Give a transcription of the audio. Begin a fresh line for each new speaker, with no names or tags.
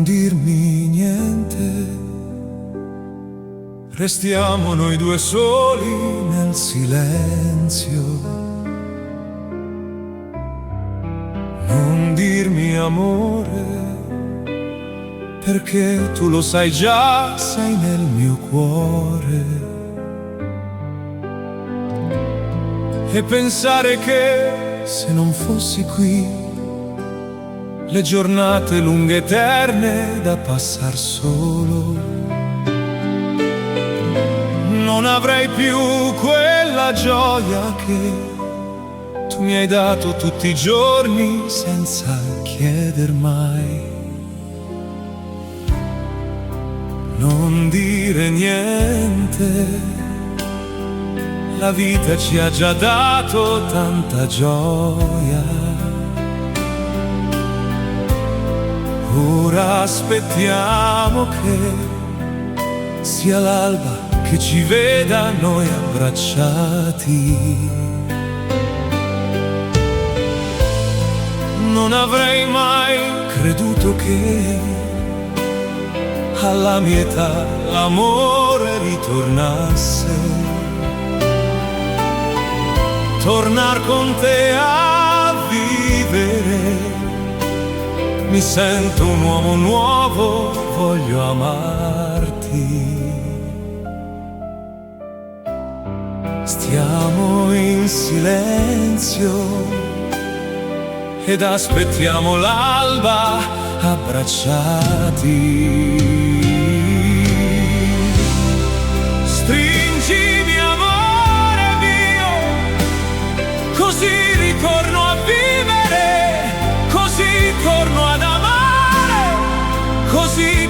non dirmi niente. Restiamo noi due soli nel silenzio. Non dirmi amore, perché tu lo sai già, sei nel mio cuore. E pensare che se non fossi qui, le giornate lunghe eterne da passar solo, non avrei più quella gioia che tu mi hai dato tutti i giorni senza chieder mai. Non dire niente, la vita ci ha già dato tanta gioia. Ora aspettiamo che sia l'alba che ci veda noi abbracciati. Non avrei mai creduto che alla mia età l'amore ritornasse. Tornar con te a vivere, mi sento un uomo nuovo, voglio amarti. Stiamo in silenzio ed aspettiamo l'alba abbracciati. Stringimi amore mio, così ritorno a vivere, così torno ad amare, così